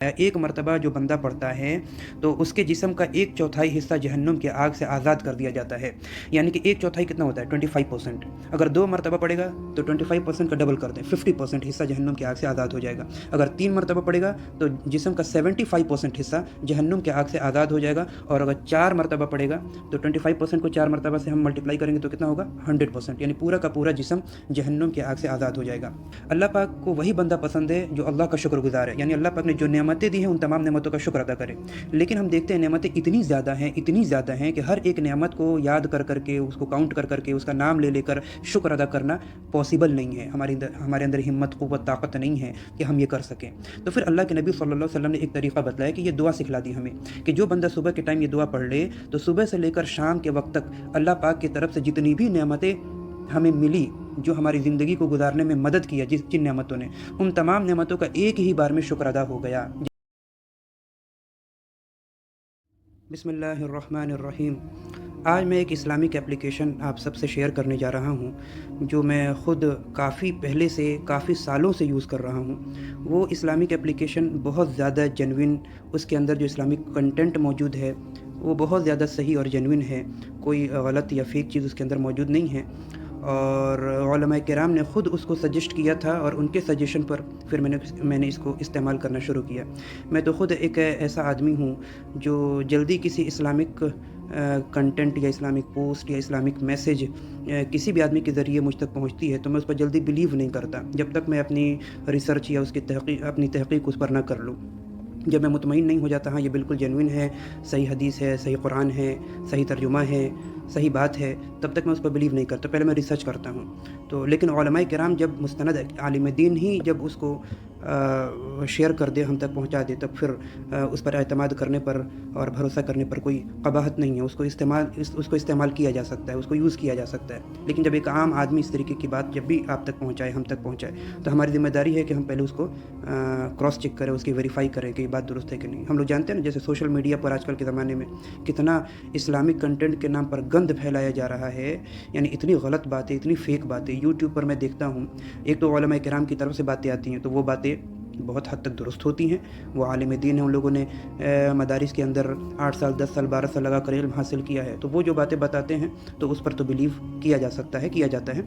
ایک مرتبہ جو بندہ پڑھتا ہے تو اس کے جسم کا 1/4 حصہ جہنم کی آگ سے آزاد کر دیا جاتا ہے. یعنی کہ 1/4 کتنا ہوتا ہے؟ 25%. اگر 2 مرتبہ پڑے گا تو 25% کا ڈبل کر دیں, 50% حصہ جہنم کی آگ سے آزاد ہو جائے گا. اگر 3 مرتبہ پڑے گا تو جسم کا 75% حصہ جہنم کی آگ سے آزاد ہو جائے گا. اور اگر 4 مرتبہ پڑے گا تو 25% کو 4 مرتبہ سے ہم ملٹیپلائی کریں گے تو کتنا ہوگا؟ 100%. یعنی پورا کا پورا جسم جہنم کی آگ سے آزاد ہو جائے گا. اللہ پاک کو وہی بندہ پسند ہے جو اللہ کا شکر گزار ہے. یعنی اللہ پاک نے جو نعمتیں دی ہیں ان تمام نعمتوں کا شکر ادا کرے. لیکن ہم دیکھتے ہیں نعمتیں اتنی زیادہ ہیں کہ ہر ایک نعمت کو یاد کر کے, اس کو کاؤنٹ کر کے, اس کا نام لے کر شکر ادا کرنا پاسبل نہیں ہے. ہمارے اندر ہمت, قوت, طاقت نہیں ہے کہ ہم یہ کر سکیں. تو پھر اللہ کے نبی صلی اللہ علیہ وسلم نے ایک طریقہ بتلایا کہ یہ دعا سکھلا دی ہمیں کہ جو بندہ صبح کے ٹائم یہ دعا پڑھ لے تو صبح سے لے کر شام کے وقت تک اللہ پاک کی طرف سے جتنی بھی نعمتیں ہمیں ملی, جو ہماری زندگی کو گزارنے میں مدد کیا جن نعمتوں نے, ان تمام نعمتوں کا ایک ہی بار میں شکر ادا ہو گیا. بسم اللہ الرحمن الرحیم. آج میں ایک اسلامک اپلیکیشن آپ سب سے شیئر کرنے جا رہا ہوں جو میں خود کافی سالوں سے یوز کر رہا ہوں. وہ اسلامک اپلیکیشن بہت زیادہ جینوئن, اس کے اندر جو اسلامک کنٹینٹ موجود ہے وہ بہت زیادہ صحیح اور جینوئن ہے. کوئی غلط یا فیک چیز اس کے اندر موجود نہیں ہے. اور علماء کرام نے خود اس کو سجیسٹ کیا تھا اور ان کے سجیشن پر پھر میں نے اس کو استعمال کرنا شروع کیا. میں تو خود ایک ایسا آدمی ہوں جو جلدی کسی اسلامک کنٹینٹ یا اسلامک پوسٹ یا اسلامک میسیج کسی بھی آدمی کے ذریعے مجھ تک پہنچتی ہے تو میں اس پر جلدی بلیو نہیں کرتا جب تک میں اپنی ریسرچ یا اس کی تحقیق اس پر نہ کر لوں. جب میں مطمئن نہیں ہو جاتا ہاں یہ بالکل جینوئن ہے, صحیح حدیث ہے, صحیح قرآن ہے, صحیح ترجمہ ہے, صحیح بات ہے, تب تک میں اس پر بلیو نہیں کرتا. پہلے میں ریسرچ کرتا ہوں. تو لیکن علماء کرام جب مستند عالم دین ہی جب اس کو شیئر کر دے, ہم تک پہنچا دے, تب پھر اس پر اعتماد کرنے پر اور بھروسہ کرنے پر کوئی قباحت نہیں ہے. اس کو استعمال کیا جا سکتا ہے, اس کو یوز کیا جا سکتا ہے. لیکن جب ایک عام آدمی اس طریقے کی بات جب بھی آپ تک پہنچائے, ہم تک پہنچائے, تو ہماری ذمہ داری ہے کہ ہم پہلے اس کو کراس چیک کریں, اس کی ویریفائی کریں کہ یہ بات درست ہے کہ نہیں. ہم لوگ جانتے ہیں نا, جیسے سوشل میڈیا پر آج کل کے زمانے میں کتنا اسلامک کنٹینٹ کے نام پر گند پھیلایا جا رہا ہے. یعنی اتنی غلط باتیں, اتنی فیک باتیں یوٹیوب پر میں دیکھتا ہوں. ایک تو علماء کرام کی طرف سے باتیں آتی ہیں تو وہ باتیں بہت حد تک درست ہوتی ہیں, وہ عالم دین ہیں, ان لوگوں نے مدارس کے اندر 8 سال 10 سال 12 سال لگا کر علم حاصل کیا ہے, تو وہ جو باتیں بتاتے ہیں تو اس پر تو بلیو کیا جاتا ہے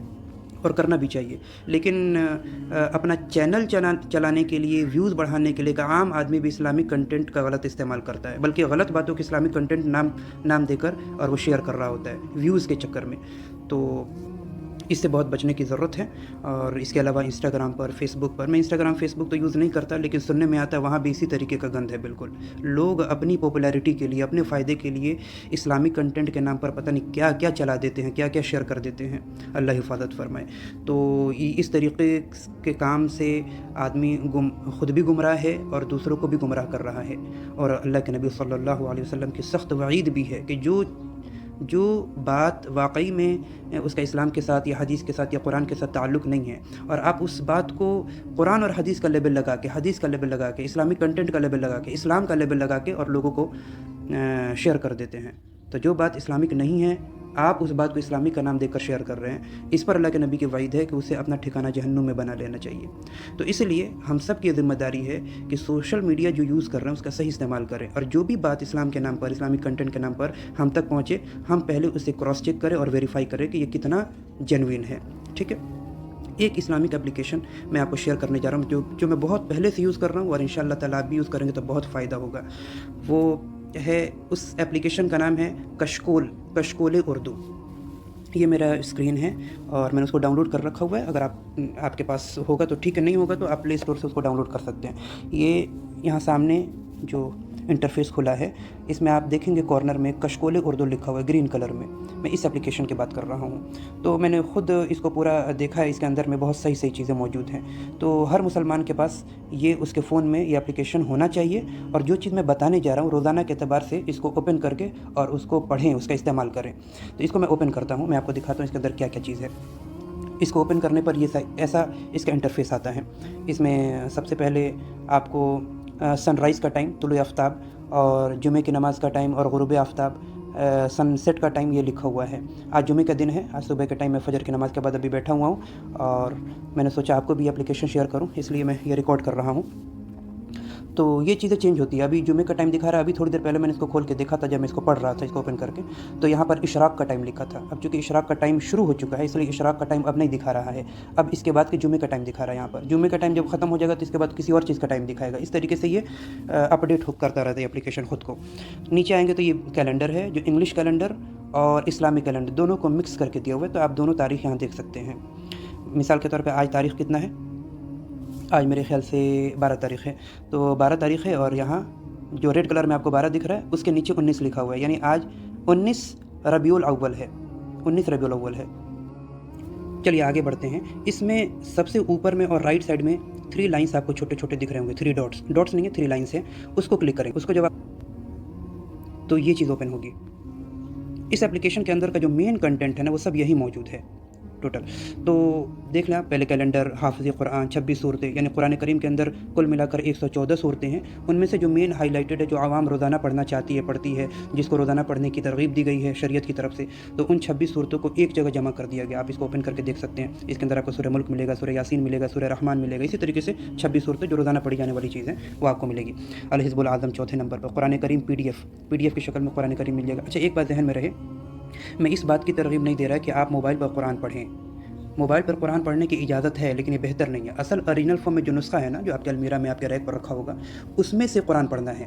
اور کرنا بھی چاہیے. لیکن اپنا چینل چلانے کے لیے, ویوز بڑھانے کے لیے ایک عام آدمی بھی اسلامک کنٹینٹ کا غلط استعمال کرتا ہے, بلکہ غلط باتوں کے اسلامک کنٹینٹ نام دے کر اور وہ شیئر کر رہا ہوتا ہے ویوز کے چکر میں. تو اس سے بہت بچنے کی ضرورت ہے. اور اس کے علاوہ انسٹاگرام پر, فیس بک پر, میں انسٹاگرام فیس بک تو یوز نہیں کرتا, لیکن سننے میں آتا ہے وہاں بھی اسی طریقے کا گند ہے. بالکل لوگ اپنی پاپولیرٹی کے لیے, اپنے فائدے کے لیے اسلامک کنٹینٹ کے نام پر پتہ نہیں کیا کیا چلا دیتے ہیں, کیا کیا شیئر کر دیتے ہیں. اللہ حفاظت فرمائے. تو اس طریقے کے کام سے آدمی خود بھی گمراہ ہے اور دوسروں کو بھی گمراہ کر رہا ہے. اور اللہ کے نبی صلی اللہ علیہ وسلم کی سخت وعید بھی ہے کہ جو بات واقعی میں اس کا اسلام کے ساتھ یا حدیث کے ساتھ یا قرآن کے ساتھ تعلق نہیں ہے, اور آپ اس بات کو قرآن اور حدیث کا لیبل لگا کے, حدیث کا لیبل لگا کے, اسلامک کنٹینٹ کا لیبل لگا کے, اسلام کا لیبل لگا کے اور لوگوں کو شیئر کر دیتے ہیں, تو جو بات اسلامک نہیں ہے آپ اس بات کو اسلامی کا نام دے کر شیئر کر رہے ہیں. اس پر اللہ کے نبی کی وعید ہے کہ اسے اپنا ٹھکانہ جہنم میں بنا لینا چاہیے. تو اس لیے ہم سب کی ذمہ داری ہے کہ سوشل میڈیا جو یوز کر رہے ہیں اس کا صحیح استعمال کریں, اور جو بھی بات اسلام کے نام پر, اسلامک کنٹینٹ کے نام پر ہم تک پہنچے, ہم پہلے اسے کراس چیک کریں اور ویریفائی کریں کہ یہ کتنا جینوئن ہے. ٹھیک ہے. ایک اسلامک اپلیکیشن میں آپ کو شیئر کرنے جا رہا ہوں جو میں بہت پہلے سے یوز کر رہا ہوں, اور انشاءاللہ تعالیٰ آپ بھی یوز کریں گے تو بہت فائدہ ہوگا. وہ ہے, اس اپلیکیشن کا نام ہے کشکول اردو. یہ میرا اسکرین ہے اور میں نے اس کو ڈاؤن لوڈ کر رکھا ہوا ہے. اگر آپ کے پاس ہوگا تو ٹھیک ہے, نہیں ہوگا تو آپ پلے اسٹور سے اس کو ڈاؤن لوڈ کر سکتے ہیں. یہ یہاں سامنے جو انٹرفیس کھلا ہے اس میں آپ دیکھیں گے کارنر میں کشکول اردو لکھا ہوا ہے گرین کلر میں. میں اس اپلیکیشن کی بات کر رہا ہوں. تو میں نے خود اس کو پورا دیکھا ہے, اس کے اندر میں بہت صحیح چیزیں موجود ہیں. تو ہر مسلمان کے پاس یہ اس کے فون میں یہ اپلیکیشن ہونا چاہیے, اور جو چیز میں بتانے جا رہا ہوں روزانہ کے اعتبار سے اس کو اوپن کر کے اور اس کو پڑھیں, اس کا استعمال کریں. تو اس کو میں اوپن کرتا ہوں, میں آپ کو دکھاتا ہوں اس کے اندر کیا کیا چیز ہے. اس کو اوپن کرنے پر یہ ایسا اس کا انٹرفیس آتا ہے. اس میں سب سے پہلے آپ کو سن رائز کا ٹائم, طلوع آفتاب, اور جمعے کی نماز کا ٹائم اور غروب آفتاب, سن سیٹ کا ٹائم یہ لکھا ہوا ہے. آج جمعے کا دن ہے, آج صبح کے ٹائم میں فجر کی نماز کے بعد ابھی بیٹھا ہوا ہوں, اور میں نے سوچا آپ کو بھی اپلیکیشن شیئر کروں, اس لیے میں یہ ریکارڈ کر رہا ہوں. تو یہ چیزیں چینج ہوتی ہے. ابھی جمعے کا ٹائم دکھا رہا ہے. ابھی تھوڑی دیر پہلے میں نے اس کو کھول کے دیکھا تھا جب میں اس کو پڑھ رہا تھا اس کو اوپن کر کے, تو یہاں پر اشراق کا ٹائم لکھا تھا. اب چونکہ اشراق کا ٹائم شروع ہو چکا ہے اس لیے اشراق کا ٹائم اب نہیں دکھا رہا ہے. اب اس کے بعد کے جمعے کا ٹائم دکھا رہا ہے. یہاں پر جمعے کا ٹائم جب ختم ہو جائے گا تو اس کے بعد کسی اور چیز کا ٹائم دکھائے گا. اس طریقے سے یہ اپڈیٹ کرتا رہتا ہے اپلیکیشن خود کو. نیچے آئیں گے تو یہ کیلنڈر ہے جو انگلش کیلنڈر اور اسلامی کیلنڈر دونوں کو مکس کر کے دیا ہوا ہے. تو آپ دونوں تاریخ یہاں دیکھ سکتے ہیں. مثال کے طور پہ آج تاریخ کتنا ہے؟ آج میرے خیال سے 12 تاریخ ہے. تو 12 تاریخ ہے اور یہاں جو ریڈ کلر میں آپ کو 12 دکھ رہا ہے اس کے نیچے 19 لکھا ہوا ہے. یعنی آج 19 ربیع الاول ہے. 19 ربیع الاول ہے. چلیے آگے بڑھتے ہیں. اس میں سب سے اوپر میں اور رائٹ سائڈ میں 3 لائنس آپ کو چھوٹے چھوٹے دکھ رہے ہوں گے. 3 ڈاٹس نہیں ہے, 3 لائنس ہیں. اس کو کلک کریں. اس کو جب آپ تو یہ چیز اوپن ہوگی. اس اپلیکیشن کے اندر کا جو مین کنٹینٹ ہے نا وہ سب یہی موجود ہے ٹوٹل. تو دیکھ لیں آپ پہلے کیلنڈر, حافظ قرآن, 26 صورتیں, یعنی قرآن کریم کے اندر کل ملا کر 114 صورتیں ہیں. ان میں سے جو مین ہائی لائٹڈ ہے جو عوام روزانہ پڑھنا چاہتی ہے پڑھتی ہے, جس کو روزانہ پڑھنے کی ترغیب دی گئی ہے شریعت کی طرف سے, تو ان 26 صورتوں کو ایک جگہ جمع کر دیا گیا. آپ اس کو اوپن کر کے دیکھ سکتے ہیں. اس کے اندر آپ کو سورہ ملک ملے گا, سورہ یاسین ملے گا, سورہ رحمان ملے گا. اسی طریقے سے 26 صورتیں جو روزانہ پڑھی جانے والی چیزیں وہ آپ کو ملے گی. الحزب العظم چوتھے نمبر پر. قرآن کریم پی ڈی ایف کی شکل میں قرآن کریم مل جائے گا. اچھا ایک بات ذہن میں رہے, میں اس بات کی ترغیب نہیں دے رہا کہ آپ موبائل پر قرآن پڑھیں. موبائل پر قرآن پڑھنے کی اجازت ہے لیکن یہ بہتر نہیں ہے. اصل اوریجنل فارم میں جو نسخہ ہے نا جو آپ کے المیرہ میں آپ کے ریک پر رکھا ہوگا اس میں سے قرآن پڑھنا ہے.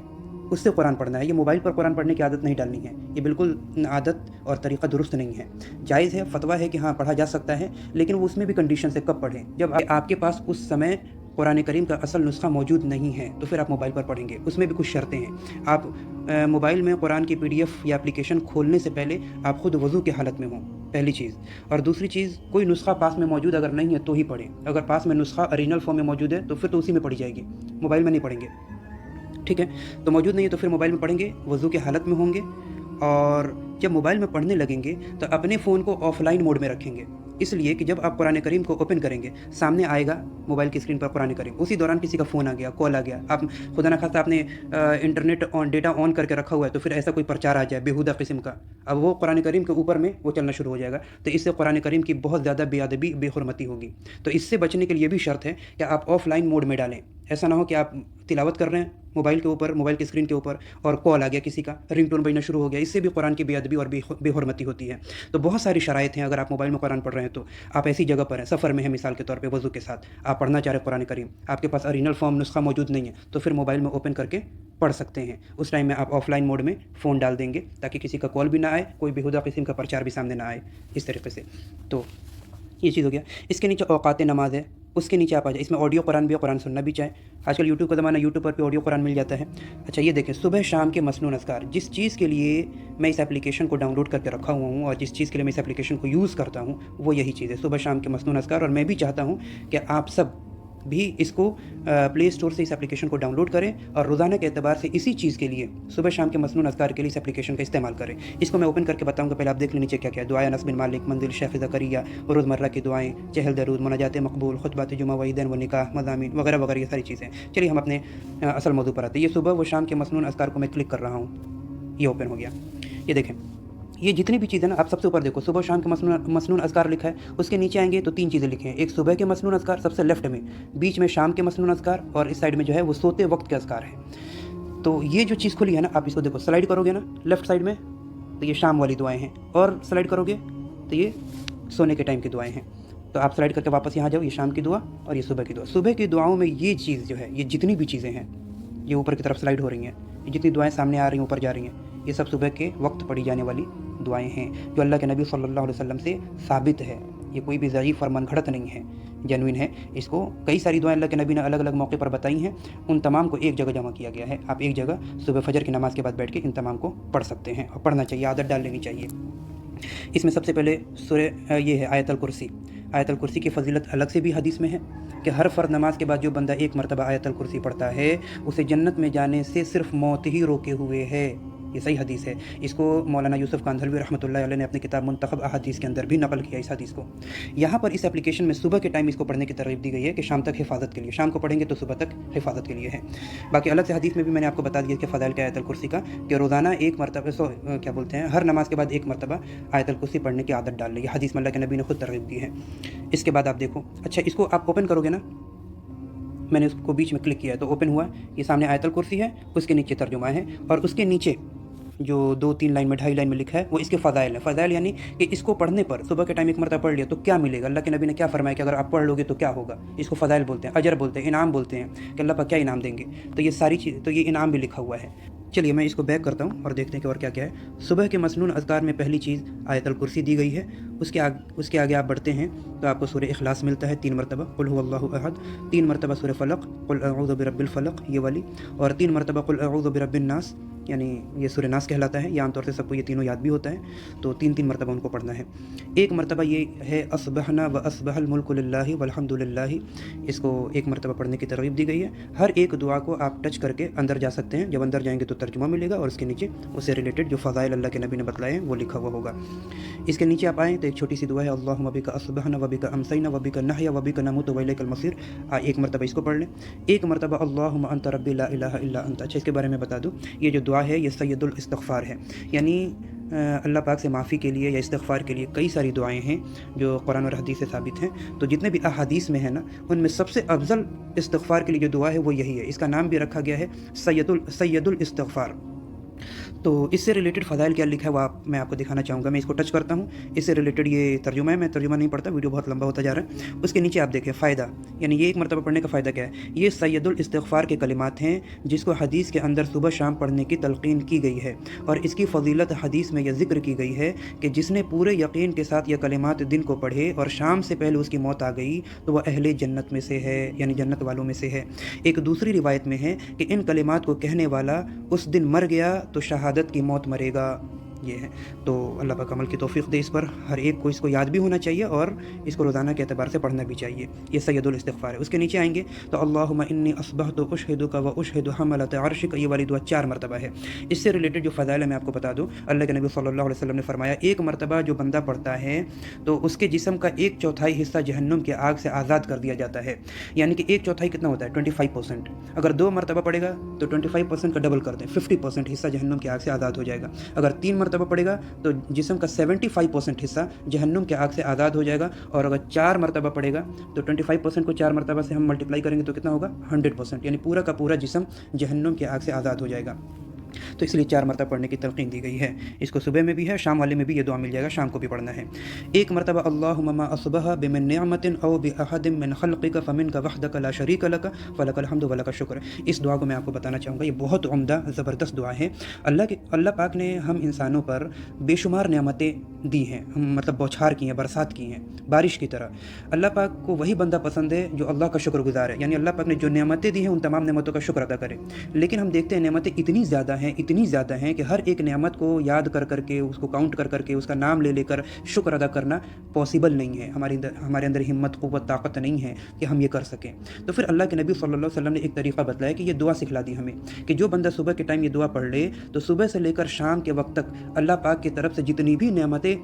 اس سے قرآن پڑھنا ہے. یہ موبائل پر قرآن پڑھنے کی عادت نہیں ڈالنی ہے. یہ بالکل عادت اور طریقہ درست نہیں ہے. جائز ہے, فتویٰ ہے کہ ہاں پڑھا جا سکتا ہے, لیکن وہ اس میں بھی کنڈیشن سے کب پڑھیں جب آپ کے پاس اس سمے قرآن کریم کا اصل نسخہ موجود نہیں ہے تو پھر آپ موبائل پر پڑھیں گے. اس میں بھی کچھ شرطیں ہیں. آپ موبائل میں قرآن کی پی ڈی ایف یا اپلیکیشن کھولنے سے پہلے آپ خود وضو کی حالت میں ہوں, پہلی چیز. اور دوسری چیز, کوئی نسخہ پاس میں موجود اگر نہیں ہے تو ہی پڑھیں. اگر پاس میں نسخہ اوریجنل فارم میں موجود ہے تو پھر تو اسی میں پڑھی جائے گی, موبائل میں نہیں پڑھیں گے. ٹھیک ہے, تو موجود نہیں ہے تو پھر موبائل میں پڑھیں گے, وضو کی حالت میں ہوں گے. اور جب موبائل میں پڑھنے لگیں گے تو اپنے فون کو آف لائن موڈ میں رکھیں گے. اس لیے کہ جب آپ قرآن کریم کو اوپن کریں گے سامنے آئے گا موبائل کی اسکرین پر قرآن کریم. اسی دوران کسی کا فون آ گیا, کال آ گیا, آپ خدا نخواستہ آپ نے انٹرنیٹ ڈیٹا آن کر کے رکھا ہوا ہے تو پھر ایسا کوئی پرچار آ جائے بیہودہ قسم کا, اب وہ قرآن کریم کے اوپر میں وہ چلنا شروع ہو جائے گا. تو اس سے قرآن کریم کی بہت زیادہ بے ادبی, بے حرمتی ہوگی. تو اس سے بچنے کے لیے بھی شرط ہے کہ آپ آف لائن موڈ میں ڈالیں. ایسا نہ ہو کہ آپ تلاوت کر رہے ہیں موبائل کے اوپر, موبائل کی اسکرین کے اوپر, اور کال آ گیا کسی کا, رنگ ٹون بجنا شروع ہو گیا. اس سے بھی قرآن کی بے ادبی اور بے حرمتی ہوتی ہے. تو بہت ساری شرائط ہیں. اگر آپ موبائل میں قرآن پڑھ رہے ہیں تو آپ ایسی جگہ پر ہیں, سفر میں ہیں مثال کے طور پہ وضو کے ساتھ, آپ پڑھنا چاہ رہے ہیں قرآن کریم, آپ کے پاس اوریجنل فارم نسخہ موجود نہیں ہے تو پھر موبائل میں اوپن کر کے پڑھ سکتے ہیں. اس ٹائم میں آپ آف لائن موڈ میں فون ڈال دیں گے تاکہ کسی کا کال بھی نہ آئے, کوئی بیہودہ قسم کا پرچار بھی سامنے نہ آئے اس طریقے سے. تو یہ چیز ہو گیا. اس کے نیچے اوقات نماز ہے, اس کے نیچے آپ آ جائیں. اس میں آڈیو قرآن بھی ہے, قرآن سننا بھی چاہیں. آج کل یوٹیوب کا زمانہ, یوٹیوب پر بھی آڈیو قرآن مل جاتا ہے. اچھا یہ دیکھیں, صبح شام کے مسنون اذکار, جس چیز کے لیے میں اس اپلیکیشن کو ڈاؤن لوڈ کر کے رکھا ہوا ہوں اور جس چیز کے لیے میں اس اپلیکیشن کو یوز کرتا ہوں وہ یہی چیز ہے, صبح شام کے مسنون اذکار. اور میں بھی چاہتا ہوں کہ آپ سب بھی اس کو پلے اسٹور سے اس اپلیکیشن کو ڈاؤن لوڈ کریں اور روزانہ کے اعتبار سے اسی چیز کے لیے صبح شام کے مسنون اذکار کے لیے اس اپلیکیشن کا استعمال کریں. اس کو میں اوپن کر کے بتاؤں گا. پہلے آپ دیکھ لیں نیچے کیا کیا ہے. دعائیں انس بن مالک, منزل شیخ زکریا, روزمرہ کی دعائیں, چہل درود, مناجات مقبول, خطبات جمعہ و عیدین و نکاح, مضامین وغیرہ وغیرہ, یہ ساری چیزیں. چلیے ہم اپنے اصل موضوع پر آتے ہیں. یہ صبح و شام کے مسنون اذکار کو میں کلک کر رہا ہوں, یہ اوپن ہو گیا. یہ دیکھیں, یہ جتنی بھی چیزیں نا, آپ سب سے اوپر دیکھو صبح شام کے مسنون اذکار لکھا ہے. اس کے نیچے آئیں گے تو 3 چیزیں لکھیں ہیں. ایک صبح کے مسنون اذکار سب سے لیفٹ میں, بیچ میں شام کے مسنون اذکار, اور اس سائڈ میں جو ہے وہ سوتے وقت کے اذکار ہیں. تو یہ جو چیز کھلی ہے نا, آپ اس کو دیکھو, سلائڈ کرو گے نا لیفٹ سائڈ میں تو یہ شام والی دعائیں ہیں, اور سلائڈ کرو گے تو یہ سونے کے ٹائم کی دعائیں ہیں. تو آپ سلائڈ کر کے واپس یہاں جاؤ, یہ شام کی دعا اور یہ صبح کی دعا. صبح کی دعاؤں میں یہ چیز جو ہے, یہ جتنی بھی چیزیں ہیں یہ اوپر کی طرف سلائڈ ہو رہی ہیں, یہ جتنی دعائیں سامنے آ رہی ہیں اوپر جا رہی ہیں, یہ سب صبح کے وقت پڑھی جانے والی دعائیں ہیں جو اللہ کے نبی صلی اللہ علیہ وسلم سے ثابت ہے. یہ کوئی بھی ضعیف اور من گھڑت نہیں ہے, جینوین ہے. اس کو کئی ساری دعائیں اللہ کے نبی نے الگ الگ موقع پر بتائی ہیں, ان تمام کو ایک جگہ جمع کیا گیا ہے. آپ ایک جگہ صبح فجر کی نماز کے بعد بیٹھ کے ان تمام کو پڑھ سکتے ہیں, اور پڑھنا چاہیے, عادت ڈال لینی چاہیے. اس میں سب سے پہلے سورہ یہ ہے آیت الکرسی. آیت الکرسی کی فضیلت الگ سے بھی حدیث میں ہے کہ ہر فرض نماز کے بعد جو بندہ ایک مرتبہ آیت الکرسی پڑھتا ہے اسے جنت میں جانے سے صرف موت ہی روکے ہوئے ہے. یہ صحیح حدیث ہے. اس کو مولانا یوسف کاندھلوی رحمۃ اللہ علیہ نے اپنی کتاب منتخب احادیث کے اندر بھی نقل کیا اس حدیث کو. یہاں پر اس اپلیکیشن میں صبح کے ٹائم اس کو پڑھنے کی ترغیب دی گئی ہے کہ شام تک حفاظت کے لیے, شام کو پڑھیں گے تو صبح تک حفاظت کے لیے ہے. باقی الگ سے حدیث میں بھی میں نے آپ کو بتا دیا کہ فضائل کے آیت الکرسی کا, کہ روزانہ ایک مرتبہ کیا بولتے ہیں, ہر نماز کے بعد ایک مرتبہ آیت الکرسی پڑھنے کی عادت ڈال لی. یہ حدیث میں اللہ کے نبی نے خود ترغیب دی ہے. اس کے بعد آپ دیکھو, اچھا اس کو آپ اوپن کرو گے نا, मैंने उसको बीच में क्लिक किया है तो ओपन हुआ, ये सामने आयतल कुर्सी है, उसके नीचे तर्जुमा है, और उसके नीचे जो 2-3 लाइन में 2.5 लाइन में लिखा है वो इसके फ़ज़ाइल है। फ़ज़ाइल यानी कि इसको पढ़ने पर सुबह के टाइम एक मरतबा पढ़ लिया तो क्या मिलेगा, अल्लाह के नबी ने क्या फ़रमाया कि अगर आप पढ़ लोगे तो क्या होगा। इसको फ़ज़ाइल बोलते हैं, अजर बोलते हैं, इनाम बोलते हैं कि अल्लाह पाक क्या इनाम देंगे। तो ये सारी चीज़, तो ये इनाम भी लिखा हुआ है। चलिए मैं इसको बैक करता हूँ और देखते हैं कि और क्या क्या है। सुबह के मसनून अज़कार में पहली चीज़ आयतल कुर्सी दी गई है। उसके आगे आप बढ़ते हैं तो आपको सूरह इखलास मिलता है 3 मरतबा, कुल हुवल्लाहु अहद, 3 मरतबा सूरह फलक, कुल अऊज़ु बिरब्बिल फलक ये वाली, और 3 मरतबा कुल अऊज़ु बिरब्बिन नास, यानी ये सूरह नास कहलाता है। ये आमतौर से सबको ये तीनों याद भी होता है, तो 3-3 मरतबा उनको पढ़ना है। एक मरतबा ये है अस्बहना व अस्बहल मुल्कु लिल्लाहि वल्हम्दुलिल्लाहि, इसको एक मरतबा पढ़ने की तरगीब दी गई है। हर एक दुआ को आप टच करके अंदर जा सकते हैं, जब अंदर जाएंगे तो तर्जुमा मिलेगा और उसके नीचे उससे रिलेटेड जो फ़ज़ाइल अल्लाह के नबी ने बतलाए हैं वो लिखा हुआ होगा। इसके नीचे आप आएँ तो एक छोटी सी दुआ है, अल्लाहुम्मा बिका अस्बहना व बिका अमसैना व बिका नहया व बिका नमूतु व इलैकल मसीर। एक मरतबा इसको पढ़ लें। एक मरतबा अल्लाहुम्मा अंता रब्बी ला इलाहा इल्ला अंता। अच्छा, इसके बारे में बता दूँ, ये जो दुआ है ये सैयदुल इस्तिग़फ़ार है, यानी अल्लाह पाक से माफ़ी के लिए या इस्तिग़फ़ार के लिए कई सारी दुआएं हैं जो कुरान और हदीस से साबित हैं। तो जितने भी अहादीस में है ना, उनमें सबसे अफ़ज़ल इस्तिग़फ़ार के लिए जो दुआ है वो यही है। इसका नाम भी रखा गया है सैयदुल इस्तिग़फ़ार। तो इससे रिलेटेड फ़ज़ाइल क्या लिखा है वो मैं आपको दिखाना चाहूँगा। मैं इसको टच करता हूँ, इससे रिलेटेड ये तर्जुमा है। मैं तर्जुमा नहीं पढ़ता, वीडियो बहुत लंबा होता जा रहा है। उसके नीचे आप देखें फ़ायदा, यानी ये एक मरतबा पढ़ने का फ़ायदा क्या है। ये सैयदुल इस्तिग़फ़ार के कलिमात हैं जिसको हदीस के अंदर सुबह शाम पढ़ने की तलक़ीन की गई है, और इसकी फ़ज़ीलत हदीस में यह ज़िक्र की गई है कि जिसने पूरे यकीन के साथ यह कलिमात दिन को पढ़े और शाम से पहले उसकी मौत आ गई तो वह अहले जन्नत में से है, यानी जन्नत वालों में से है। एक दूसरी रिवायत में है कि इन कलिमात को कहने वाला उस दिन मर गया तो शहादत की मौत मरेगा। ये है। तो अल्लाह पाक अमल की तौफ़ीक़ दे इस पर। हर एक को इसको याद भी होना चाहिए और इसको रोज़ाना के एतबार से पढ़ना भी चाहिए। ये सैयदुल इस्तिग़फ़ार है। उसके नीचे आएंगे तो अल्लाहुम्मा इन्नी अस्बहतु उशहिदुका व उशहिदु हमलत अर्शिक, ये वाली दुआ 4 मरतबा है। इससे रिलेटेड जो फ़ज़ाइल है मैं आपको बता दूँ। अल्लाह के नबी सल्लल्लाहु अलैहि वसल्लम ने फरमाया, एक मरतबा जो बंदा पढ़ता है तो उसके जिस्म का 1/4 हिस्सा जहन्नुम की आग से आज़ाद कर दिया जाता है। यानी कि 1/4 कितना होता है, 25%। अगर 2 मरतबा पढ़ेगा तो 25% का डबल कर दें, 50% हिस्सा जहन्नुम की आग से आज़ाद हो जाएगा। अगर 3 मरतबा पढ़ेगा तो जिस्म का 75% हिस्सा जहन्नुम के आग से आज़ाद हो जाएगा। और अगर 4 मरतबा पढ़ेगा तो 25% को 4 मरतबा से हम मल्टीप्लाई करेंगे तो कितना होगा, 100%, यानी पूरा का पूरा जिस्म जहन्नुम के आग से आज़ाद हो जाएगा। तो इसलिए 4 मरतबा पढ़ने की तलक़ीन दी गई है। इसको सुबह में भी है, शाम वाले में भी ये दुआ मिल जाएगा, शाम को भी पढ़ना है। एक मरतबा अल्लाहुम्मा मा अस्बह बिमिन निअमतिन औ बिअहदिम मिन खल्क़िका फमिनका वहदका ला शरीका लका फलकल हम्दु वलका शुक्र। इस दुआ को मैं आपको बताना चाहूँगा, ये बहुत उम्दा ज़बरदस्त दुआ है। अल्लाह पाक ने हम इंसानों पर बेशुमार नेमतें दी हैं, हम मतलब बौछार की हैं, बरसात की हैं, बारिश की तरह। अल्लाह पाक को वही बंदा पसंद है जो अल्लाह का शुक्रगुज़ार है, यानी अल्लाह पाक ने जो नेमतें दी हैं उन तमाम नेमतों का शुक्र अदा करे। लेकिन हम देखते हैं नेमतें इतनी ज़्यादा हैं कि हर एक नेमत को याद कर करके, उसको काउंट कर करके, उसका नाम ले लेकर शुक्र अदा करना पॉसिबल नहीं है। हमारे अंदर हिम्मत, क़ुव्वत, ताकत नहीं है कि हम ये कर सकें। तो फिर अल्लाह के नबी सल्लल्लाहु अलैहि वसल्लम ने एक तरीक़ा बतलाया कि ये दुआ सिखला दी हमें कि जो बंदा सुबह के टाइम ये दुआ पढ़ ले तो सुबह से लेकर शाम के वक्त तक अल्लाह पाक की तरफ से जितनी भी नेमतें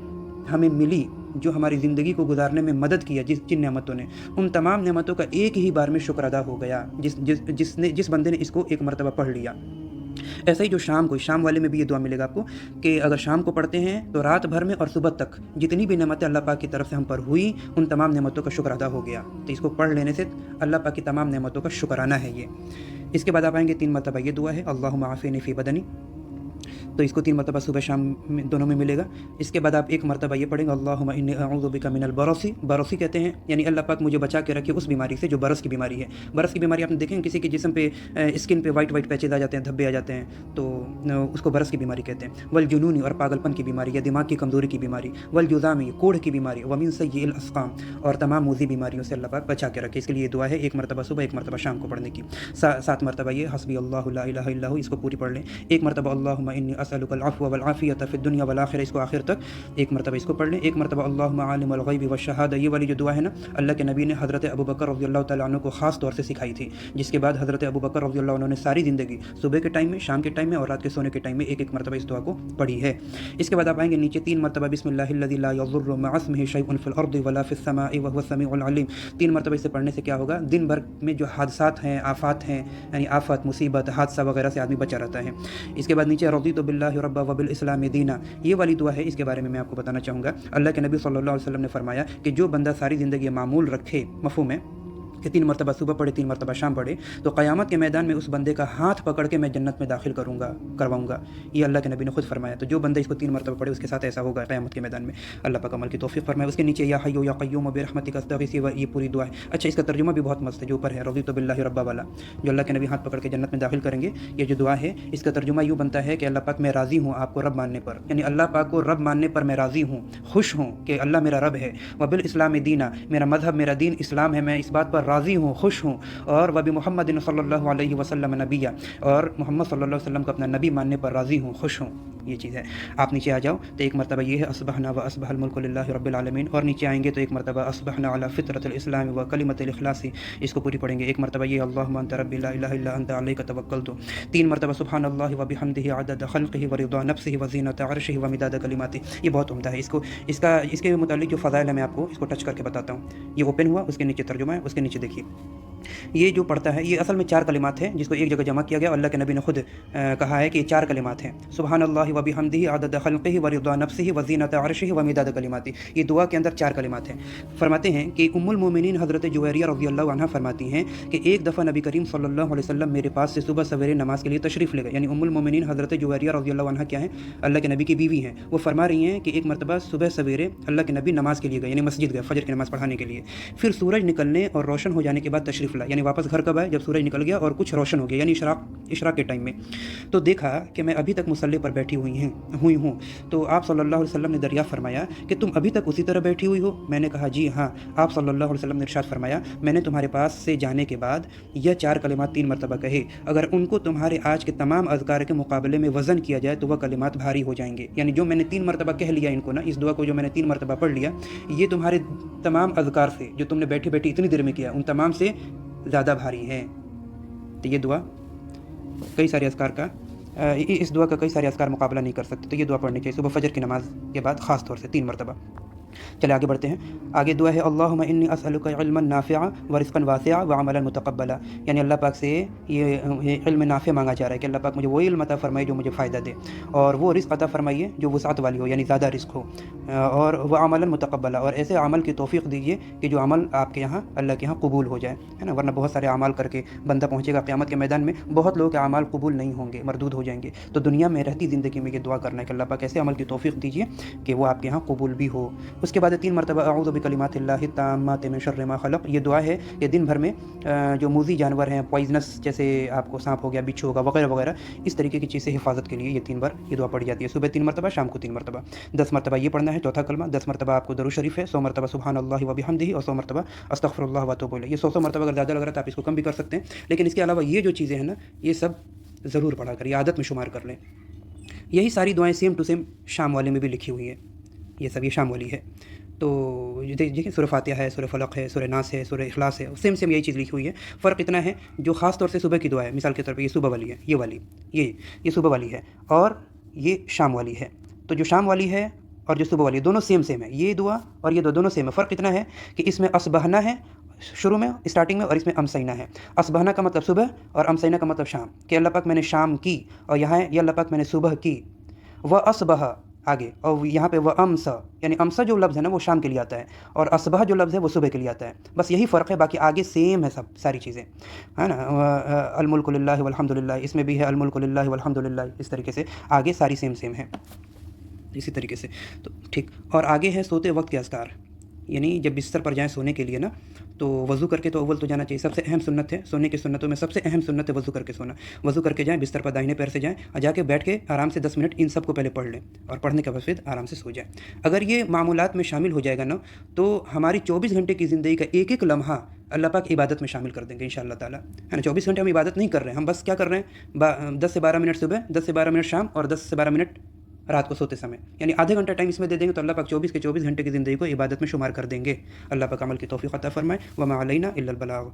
हमें मिली, जो हमारी ज़िंदगी को गुजारने में मदद किया जिन नेमतों ने, उन तमाम नेमतों का एक ही बार में शुक्र अदा हो गया जिस बंदे ने इसको एक मरतबा पढ़ लिया। ऐसा ही जो शाम वाले में भी ये दुआ मिलेगा आपको कि अगर शाम को पढ़ते हैं तो रात भर में और सुबह तक जितनी भी नेमतें अल्लाह पाक की तरफ से हम पर हुई उन तमाम नेमतों का शुक्र अदा हो गया। तो इसको पढ़ लेने से अल्लाह पाक की तमाम नेमतों का शुक्राना है ये। इसके बाद आप आएंगे 3 मरतबा ये दुआ है, अल्लाहुम्मा आफ़िनी फ़ी बदनी, तो इसको 3 मरतबा सुबह शाम में दोनों में मिलेगा। इसके बाद आप 1 मरतबा ये पढ़ेंगे, अल्लाहुम्मा इन्नी अऊज़ु बिका मिनल बरसी। बरसी कहते हैं यानी अल्लाह पाक मुझे बचा के रखे उस बीमारी से जो बरस की बीमारी है। बरस की बीमारी आपने देखें किसी के जिस्म पे, स्किन पे वाइट पैचेज आ जाते हैं, धब्बे आ जाते हैं, तो उसको बरस की बीमारी कहते हैं। वल जुनूनी, और पागलपन की बीमारी या दिमाग की कमज़ोरी की बीमारी। वल जुज़ामी, कोढ़ की बीमारी। व मिन सय्यिल अस्क़ाम, और तमाम मूज़ी बीमारियों से अल्लाह पाक बचा के रखे। इसके लिए दुआ है 1 मरतबा सुबह, 1 मरतबा शाम को पढ़ने की। 7 मरतबा ये हस्बी अल्लाहु ला इलाहा इल्ला हु, इसको पूरी पढ़ लें। 1 मरतबा अल्लाहुम्मा इन्नी असअलुकल अफ़्व वल आफ़ियत फ़िद दुनिया वल आख़िरह, इसको आखिर तक 1 मरतबा इसको पढ़ लें। 1 मरतबा अल्लाहुम्मा आलिमुल ग़ैबि वश्शहादा, ये वाली जो दुआ है ना, अल्लाह के नबी ने हज़रत अबू बकर रज़ियल्लाहु तआला अन्हु को ख़ास तौर से सिखाई थी, जिसके बाद हज़रत अबू बकर रज़ियल्लाहु अन्हु ने सारी ज़िंदगी सुबह के टाइम में, शाम के टाइम में और रात के सोने के टाइम में 1-1 मरतबा इस दुआ को पढ़ी है। इसके बाद आप आएंगे नीचे 3 मरतबा बिस्मिल्लाहिल्लज़ी ला यज़ुर्रु मअ इस्मिही शैउन फ़िल अर्दि वला फ़िस समाई व हुवस समीउल अलीम। 3 मरतबा इसे पढ़ने से क्या होगा, दिन भर में जो हादसात हैं, आफ़ात हैं, यानी आफ़त, मुसीबत, हादसा वगैरह से आदमी बचा रहता है। इसके बाद नीचे रज़ीतु बिल्लाहि रब्बा व बिल इस्लामि दीना, ये वाली दुआ है। इसके बारे में मैं आपको बताना चाहूँगा, अल्लाह के नबी सल्लल्लाहु अलैहि वसल्लम ने फरमाया कि जो बंदा सारी ज़िंदगी मामूल रखे, मफ़हूम है, کہ 3 مرتبہ صبح पढ़े 3 مرتبہ شام पढ़े تو क़यामत के मैदान में उस बंदे का हाथ पकड़ के मैं जन्नत में दाखिल करवाऊँगा। ये अल्लाह के नबी ने खुद फरमाया। तो जो बंदा इसको 3 मरतबा पढ़े उसके साथ ऐसा होगा क़यामत के मैदान में। अल्लाह पाक अमल की तौफ़ीक़ फरमाए। उसके नीचे या हय्यु या क़य्यूम बिरहमतिका अस्तगीथ, ये पूरी दुआ है। अच्छा, इसका तर्जुमा भी बहुत मस्त है जो ऊपर है, रज़ीतु बिल्लाहि रब्बा वाला, जो अल्लाह के नबी हाथ पकड़ के जन्नत में दाखिल करेंगे। ये जो दुआ है इसका तर्जुमा यूँ बनता है कि अल्लाह पाक मैं राज़ी हूँ आपको रब मानने पर, यानी अल्लाह पाक को रब मानने पर मैं राज़ी हूँ, खुश हूँ कि अल्लाह मेरा रब है। व बिल इस्लाम दीना, मेरा मज़हब मेरा दीन इस्लाम है, मैं इस बात पर राज़ी हूँ, खुश हूँ। और व बि मुहम्मदिन सल्लल्लाहु अलैहि वसल्लम नबिय्या, और मोहम्मद सल्लल्लाहु अलैहि वसल्लम को अपना नबी मानने पर राज़ी हूँ, खुश हूँ। ये चीज़ है। आप नीचे आ जाओ तो एक मरतबा ये है अस्बहना व अस्बहल मुल्कु लिल्लाहि रब्बिल आलमीन, और नीचे आएंगे तो एक मरतबा अस्बहना अला फित्रतिल इस्लाम व कलिमतिल इखलासी, इसको पूरी पढ़ेंगे। एक मरतबा ये अल्लाहुम्मा अंता रब्बी ला इलाहा इल्ला अंता अलैका तवक्कलतु। 3 मरतबा सुब्हानल्लाहि व बिहम्दिही अदद खल्क़िही व रिदा नफ्सिही व ज़ीनत अर्शिही व मिदाद कलिमातिही। ये बहुत उम्दा है। इसके मुतालिक जो फ़ज़ाइल है मैं आपको इसको टच करके बताता हूँ। ये ओपन हुआ, उसके नीचे तर्जुमा है, उसके नीचे देखिए ये जो पढ़ता है ये असल में 4 कलिमात हैं जिसको एक जगह जमा किया गया। अल्लाह के नबी ने खुद कहा है कि ये 4 कलिमात हैं, सुब्हानल्लाहि व बिहम्दिही अदद खल्क़िही व रिदा नफ्सिही व ज़ीनत अर्शिही व मिदाद कलिमातिही। ये दुआ के अंदर 4 कलिमात हैं। फरमाते हैं कि उम्मुल मोमिनीन हज़रत जुवैरिया रज़ियल्लाहु अन्हा फरमाती हैं कि एक दफ़ा नबी करीम सल्लल्लाहु अलैहि वसल्लम मेरे पास से सुबह सवेरे नमाज़ के लिए तशरीफ़ ले गए। यानी उम्मुल मोमिनीन हज़रत जुवैरिया रज़ियल्लाहु अन्हा क्या हैं, अल्लाह के नबी की बीवी हैं। वो फरमा रही हैं कि एक मरतबा सुबह सवेरे अल्लाह के नबी नमाज़ के लिए गए, यानी मस्जिद गए फ़जर की नमाज़ पढ़ाने के लिए। फिर सूरज निकलने और रोशन हो जाने के बाद तशरीफ़ लाए, यानी वापस घर कब आए, जब सूरज निकल गया और कुछ रोशन हो गया, यानी इशराक के टाइम में। तो देखा कि मैं अभी तक मुसल्ले पर बैठी हुई हूँ। तो आप सल्लल्लाहु अलैहि वसल्लम ने दरियाफ़त फरमाया कि तुम अभी तक उसी तरह बैठी हुई हो। मैंने कहा जी हाँ। आप सल्लल्लाहु अलैहि वसल्लम ने इरशाद फरमाया मैंने तुम्हारे पास से जाने के बाद यह 4 कलिमात 3 मरतबा कहे, अगर उनको तुम्हारे आज के तमाम अज़कार के मुकाबले में वज़न किया जाए तो वह कलिमात भारी हो जाएंगे। यानी जो मैंने 3 मरतबा कह लिया इनको ना, इस दुआ को जो मैंने 3 मरतबा पढ़ लिया, ये तुम्हारे तमाम अज़कार से जो तुमने बैठी बैठी इतनी देर में किया उन तमाम से ज़्यादा भारी है। तो ये दुआ कई सारे अज़कार का इस दुआ का कई सारे अज़कार मुकाबला नहीं कर सकते। तो ये दुआ पढ़नी चाहिए सुबह फ़जर की नमाज़ के बाद ख़ास तौर से 3 मरतबा। चलिए आगे बढ़ते हैं। आगे दुआ है अल्लाहुम्मा इन्नी अस्अलुका इल्मन नाफ़िआ व रिज़्क़न वासिआ व अमलन मुतक़ब्बला, यानी अल्लाह पाक से ये इल्म नाफ़ि मांगा जा रहा है कि अल्लाह पाक मुझे वो इल्म अता फ़रमाइए जो मुझे फ़ायदा दे, और वो रिज़्क़ अता फ़रमाइए जो वुसअत वाली हो, यानी ज़्यादा रिज़्क़ हो, और वह अमलन मुतक़ब्बला, और ऐसे अमल की तौफ़ीक़ दीजिए कि जो अमल आपके यहाँ अल्लाह के यहाँ कबूल हो जाए, है ना। वरना बहुत सारे अमाल करके बंदा पहुँचेगा क़यामत के मैदान में, बहुत लोगों के अमाल कबूल नहीं होंगे, मरदूद हो जाएंगे। तो दुनिया में रहती ज़िंदगी में ये दुआ करना है कि अल्लाह पाक ऐसे अमल की तौफ़ीक़ दीजिए कि वो आपके यहाँ कबूल भी हो। उसके बाद 3 मरतबा अऊज़ु बिकलिमातिल्लाहि ताम्माति मिन शर्रि मा खलक़, ये दुआ है कि दिन भर में जो मूज़ी जानवर हैं, पॉइजनस, जैसे आपको सांप हो गया, बिच्छू होगा, वगैरह वगैरह, इस तरीके की चीज़ से हिफाजत के लिए ये 3 बार ये दुआ पढ़ी जाती है। सुबह 3 मरतबा, शाम को 3 मरतबा। 10 मरतबा ये पढ़ना है चौथा कलमा। 10 मरतबा आपको दरूद शरीफ है, 100 मरतबा सुब्हानल्लाहि व बिहम्दिही, और 100 मरतबा अस्तग़फिरुल्लाह व अतूबु इलैह। ये 100 मरतबा अगर ज़्यादा लग रहा है तो आप इसको कम भी कर सकते हैं, लेकिन इसके अलावा ये जो चीज़ें हैं ना, ये सब ज़रूर पढ़ा करिए, आदत में शुमार कर लें। यही सारी दुआएँ सेम टू सेम शाम वाले में भी लिखी हुई हैं, ये सब ये शाम वाली है। तो देखिए सूरह फातिहा है, सूरह फलक है, सूरह नास है, सूरह इखलास है, सेम यही चीज़ लिखी हुई है। फ़र्क इतना है जो ख़ास तौर से सुबह की दुआ है, मिसाल के तौर पे ये सुबह वाली है, ये वाली ये सुबह वाली है, और ये शाम वाली है। तो जो शाम वाली है और जो सुबह वाली है दोनों सेम है, ये दुआ और ये दोनों सेम है। फ़र्क इतना है कि इसमें असबहना है शुरू में, स्टार्टिंग में, और इसमें अमसैना है। असबहना का मतलब सुबह और अमसैना का मतलब शाम, कि अल्लाह पाक मैंने शाम की, और यहाँ है ये अल्लाह पाक मैंने सुबह की। व असबह आगे, और यहाँ पे वह अमसा, यानी अमसा जो लफ्ज़ है ना वो शाम के लिए आता है, और असबह जो लफ्ज़ है वो सुबह के लिए आता है। बस यही फ़र्क है, बाकी आगे सेम है सब सारी चीज़ें, है ना। अल मुल्कु लिल्लाहि वल हम्दुलिल्लाह, इसमें भी है अल मुल्कु लिल्लाहि वल हम्दुलिल्लाह, इस तरीके से आगे सारी सेम है इसी तरीके से। तो ठीक, और आगे है सोते वक्त के अज़कार, यानी जब बिस्तर पर जाएँ सोने के लिए ना, तो वज़ू करके तो अव्वल तो जाना चाहिए। सबसे अहम सुन्नत है सोने की सुन्नतों में, सबसे अहम सुन्नत है वज़ू करके सोना। वज़ू करके जाएँ, बिस्तर पर दाहिने पैर से जाएँ, और जाके बैठ के आराम से 10 मिनट इन सब को पहले पढ़ लें, और पढ़ने के बाद फिर आराम से सो जाएँ। अगर ये मामूलात में शामिल हो जाएगा ना, तो हमारी 24 घंटे की ज़िंदगी का एक लम्हा अल्लाह पाक इबादत में शामिल कर देंगे इंशाअल्लाह ताला, है ना। 24 घंटे हम इबादत नहीं कर रहे हैं, हम बस क्या कर रहे हैं, 10 से 12 मिनट सुबह, 10 से 12 मिनट शाम, और 10 से 12 मिनट रात को सोते समय, यानी आधे घंटा टाइम इसमें दे देंगे तो अल्लाह पाक 24 के 24 घंटे की ज़िंदगी को इबादत में शुमार कर देंगे। अल्लाह पाक अमल की तौफ़ीक़ अता फ़रमाए। वमा अलैना इल्लल बलाग।